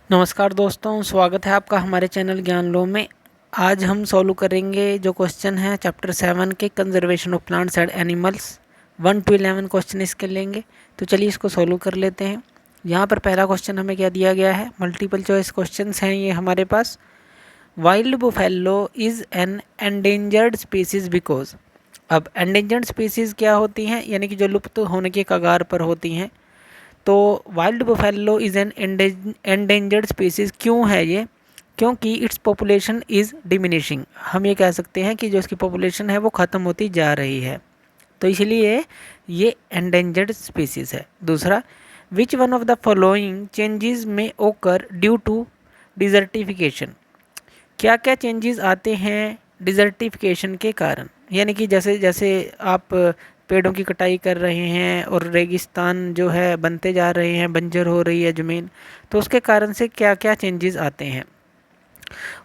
नमस्कार दोस्तों, स्वागत है आपका हमारे चैनल ज्ञान लो में। आज हम सॉल्व करेंगे जो क्वेश्चन है चैप्टर 7 के conservation of plants and animals. 1 to 11 question इसके लेंगे। तो चलिए इसको सॉल्व कर लेते हैं। यहाँ पर पहला क्वेश्चन हमें क्या दिया गया है, मल्टीपल चॉइस क्वेश्चंस हैं ये हमारे पास। Wild buffalo is an endangered species because. अब एंडेंजर्ड स्पीसीज़ क्या होती हैं, यानी कि जो लुप्त होने के कगार पर होती हैं। तो wild buffalo is an endangered species क्यों है ये, क्योंकि इट्स पॉपुलेशन इज़ डिमिनिशिंग। हम ये कह सकते हैं कि जो इसकी पॉपुलेशन है वो ख़त्म होती जा रही है, तो इसलिए ये एंडेंजर्ड स्पीसीज़ है। दूसरा, which one of the following changes में ओकर ड्यू टू डिजर्टिफिकेशन। क्या क्या चेंजेस आते हैं डिजर्टिफिकेशन के कारण, यानी कि जैसे जैसे आप पेड़ों की कटाई कर रहे हैं और रेगिस्तान जो है बनते जा रहे हैं, बंजर हो रही है ज़मीन, तो उसके कारण से क्या क्या चेंजेस आते हैं।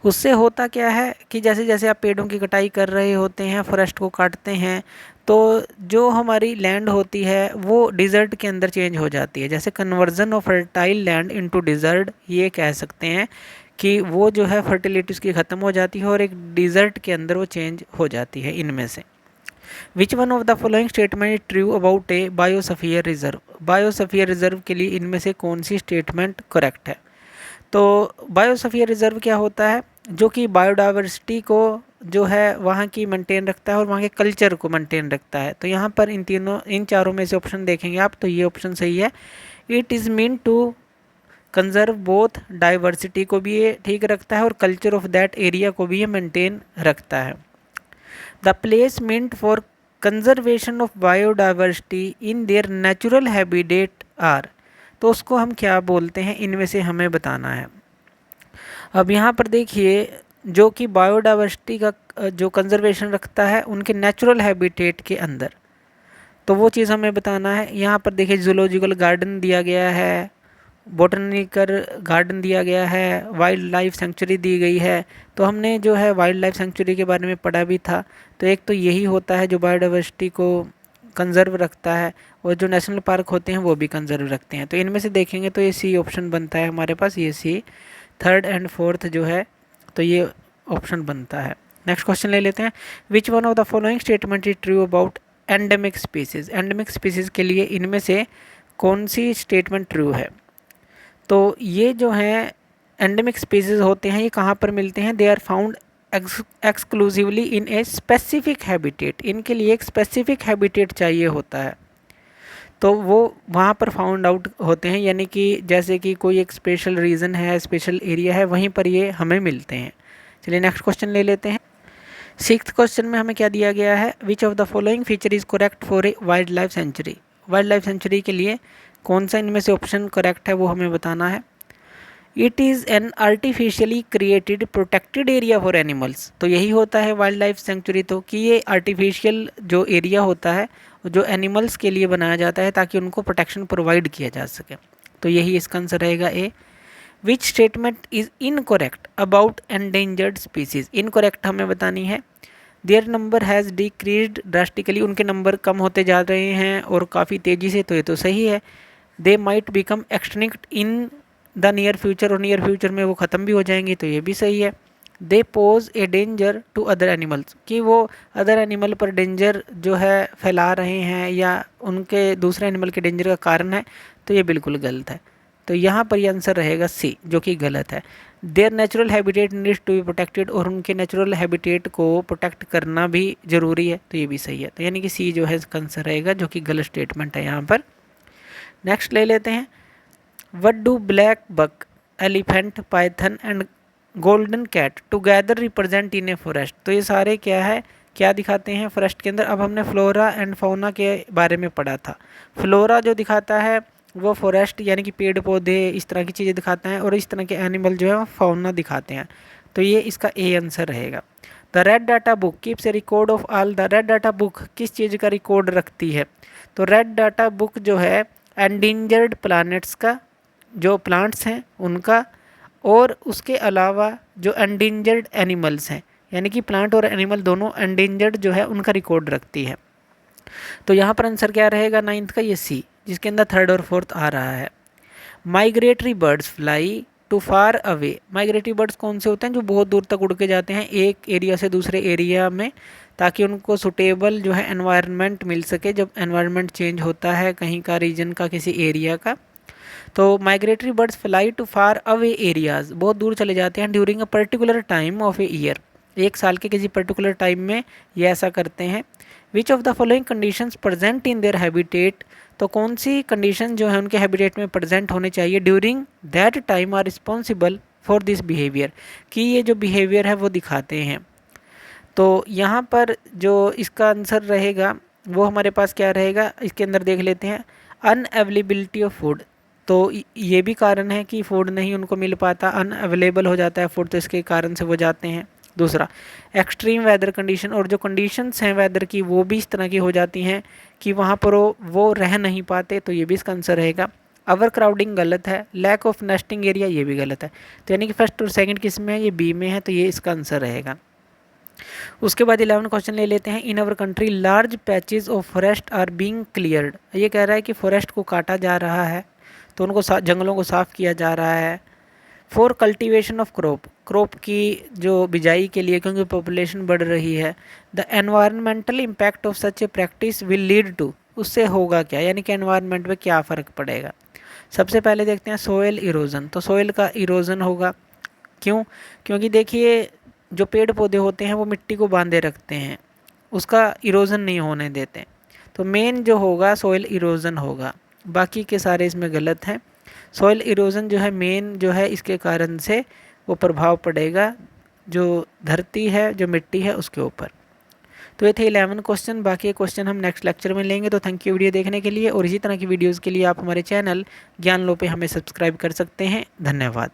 उससे होता क्या है कि जैसे जैसे आप पेड़ों की कटाई कर रहे होते हैं, फॉरेस्ट को काटते हैं, तो जो हमारी लैंड होती है वो डिज़र्ट के अंदर चेंज हो जाती है। जैसे conversion of fertile land into desert, ये कह सकते हैं कि वो जो है फर्टिलिटी उसकी ख़त्म हो जाती है और एक डिज़र्ट के अंदर वो चेंज हो जाती है। इनमें से which one of the following statement is true about A biosphere reserve. Biosphere reserve के लिए इनमें से कौन सी स्टेटमेंट करेक्ट है। तो बायोस्फीयर रिजर्व क्या होता है, जो कि बायोडाइवर्सिटी को जो है वहाँ की मेंटेन रखता है और वहाँ के कल्चर को मेंटेन रखता है। तो यहाँ पर इन चारों में से ऑप्शन देखेंगे आप, तो ये ऑप्शन सही है। It is mean to conserve both, diversity को भी ये ठीक रखता है और कल्चर ऑफ दैट एरिया को भी ये मेंटेन रखता है। The placement for conservation of biodiversity in their natural habitat are. तो उसको हम क्या बोलते हैं, इनमें से हमें बताना है। अब यहाँ पर देखिए, जो कि बायोडाइवर्सिटी का जो कंजर्वेशन रखता है उनके नेचुरल हैबिटेट के अंदर, तो वो चीज़ हमें बताना है। यहाँ पर देखिए जूलॉजिकल गार्डन दिया गया है, बोटनिकल गार्डन दिया गया है, वाइल्ड लाइफ सेंचुरी दी गई है। तो हमने जो है वाइल्ड लाइफ सेंचुरी के बारे में पढ़ा भी था। तो एक तो यही होता है जो बायोडाइवर्सिटी को कंजर्व रखता है, और जो नेशनल पार्क होते हैं वो भी कंजर्व रखते हैं। तो इनमें से देखेंगे तो ये सी ऑप्शन बनता है हमारे पास, ये सी थर्ड एंड फोर्थ जो है, तो ये ऑप्शन बनता है। नेक्स्ट क्वेश्चन ले लेते हैं। Which one of the following statement is true about endemic species. Endemic species के लिए इनमें से कौन सी स्टेटमेंट ट्रू है। तो ये जो हैं एंडेमिक स्पीसीज होते हैं, ये कहाँ पर मिलते हैं, they are found exclusively in a specific habitat. इनके लिए एक स्पेसिफिक हैबिटेट चाहिए होता है, तो वो वहाँ पर फाउंड आउट होते हैं, यानी कि जैसे कि कोई एक स्पेशल रीजन है, स्पेशल एरिया है, वहीं पर ये हमें मिलते हैं। चलिए नेक्स्ट क्वेश्चन ले लेते हैं। 6th क्वेश्चन में हमें क्या दिया गया है, which of the following feature is correct for a wild life sanctuary. Wild life sanctuary के लिए कौन सा इनमें से ऑप्शन करेक्ट है वो हमें बताना है। It is an artificially created protected area for animals. तो यही होता है वाइल्ड लाइफ सेंचुरी, तो कि ये आर्टिफिशियल जो एरिया होता है जो एनिमल्स के लिए बनाया जाता है ताकि उनको प्रोटेक्शन प्रोवाइड किया जा सके। तो यही इसका आंसर रहेगा A. Which statement is incorrect about endangered species. Incorrect हमें बतानी है। Their number has decreased drastically, उनके नंबर कम होते जा रहे हैं और काफ़ी तेज़ी से, तो ये तो सही है। They might become extinct in the near future, और नियर फ्यूचर में वो ख़त्म भी हो जाएंगी, तो ये भी सही है। They pose a danger to other animals, कि वो अदर एनिमल पर डेंजर जो है फैला रहे हैं या उनके दूसरे एनिमल के डेंजर का कारण है, तो ये बिल्कुल गलत है। तो यहाँ पर ये आंसर रहेगा सी, जो कि गलत है। Their natural habitat needs to be protected, और उनके नेचुरल हैबिटेट को प्रोटेक्ट करना भी ज़रूरी है, तो ये भी सही है। तो यानी कि सी जो है इसका आंसर रहेगा, जो कि गलत स्टेटमेंट है यहाँ पर। नेक्स्ट ले लेते हैं। What do black buck, elephant, python and golden cat together represent in a forest. तो ये सारे क्या है, क्या दिखाते हैं फॉरेस्ट के अंदर। अब हमने फ्लोरा एंड फौना के बारे में पढ़ा था। फ्लोरा जो दिखाता है वो फॉरेस्ट यानी कि पेड़ पौधे इस तरह की चीज़ें दिखाते हैं, और इस तरह के एनिमल जो है वो फौना दिखाते हैं। तो ये इसका ए आंसर रहेगा। The red data book keeps A record of all. The red data book किस चीज़ का रिकॉर्ड रखती है। तो रेड डाटा बुक जो है एंडेंजर्ड प्लानट्स का, जो प्लांट्स हैं उनका, और उसके अलावा जो एंडेंजर्ड एनिमल्स हैं, यानी कि प्लांट और एनिमल दोनों एंडेंजर्ड जो है उनका रिकॉर्ड रखती है। तो यहाँ पर आंसर क्या रहेगा 9th का, ये सी, जिसके अंदर थर्ड और फोर्थ आ रहा है। Migratory birds fly to far away. Migratory birds कौन से होते हैं? जो बहुत दूर तक उड़ के जाते हैं एक एरिया से दूसरे एरिया में, ताकि उनको सुटेबल जो है एनवायरनमेंट मिल सके जब एनवायरनमेंट चेंज होता है कहीं का, रीजन का, किसी एरिया का। तो migratory birds fly to far away areas, बहुत दूर चले जाते हैं during a particular time of a year, एक साल के किसी पर्टिकुलर टाइम में ये ऐसा करते हैं। Which of the following conditions present in their habitat, तो कौन सी कंडीशन जो है उनके हैबिटेट में प्रेजेंट होने चाहिए during that time are responsible for this behaviour, कि ये जो बिहेवियर है वो दिखाते हैं। तो यहाँ पर जो इसका आंसर रहेगा वो हमारे पास क्या रहेगा, इसके अंदर देख लेते हैं। अनअवेलेबिलिटी ऑफ फूड, तो ये भी कारण है कि फूड नहीं उनको मिल पाता, अनअवेलेबल हो जाता है फूड, तो इसके कारण से वो जाते हैं। दूसरा, एक्सट्रीम वेदर कंडीशन, और जो कंडीशंस हैं वेदर की वो भी इस तरह की हो जाती हैं कि वहाँ पर वो रह नहीं पाते, तो ये भी इसका आंसर रहेगा। ओवर क्राउडिंग गलत है, लैक ऑफ नेस्टिंग एरिया ये भी गलत है, तो यानी कि फर्स्ट और सेकंड किस में है? ये बी में है, तो ये इसका आंसर रहेगा। उसके बाद 11 क्वेश्चन ले लेते हैं। In our country large patches of forest are being cleared, ये कह रहा है कि फॉरेस्ट को काटा जा रहा है, तो उनको जंगलों को साफ़ किया जा रहा है। फॉर कल्टीवेशन ऑफ क्रॉप की जो बिजाई के लिए, क्योंकि पॉपुलेशन बढ़ रही है। The environmental impact of such a practice will lead to, उससे होगा क्या, यानी कि एनवायरनमेंट में क्या फ़र्क पड़ेगा। सबसे पहले देखते हैं सोयल इरोजन, तो सोयल का इरोजन होगा। क्यों? क्योंकि देखिए जो पेड़ पौधे होते हैं वो मिट्टी को बांधे रखते हैं, उसका इरोजन नहीं होने देते, तो मेन जो होगा सोयल इरोजन होगा, बाकी के सारे इसमें गलत हैं। सॉइल इरोजन जो है मेन जो है, इसके कारण से वो प्रभाव पड़ेगा जो धरती है, जो मिट्टी है उसके ऊपर। तो ये थे 11 क्वेश्चन, बाकी क्वेश्चन हम नेक्स्ट लेक्चर में लेंगे। तो थैंक यू वीडियो देखने के लिए, और इसी तरह की वीडियोज़ के लिए आप हमारे चैनल ज्ञान लो पे हमें सब्सक्राइब कर सकते हैं। धन्यवाद।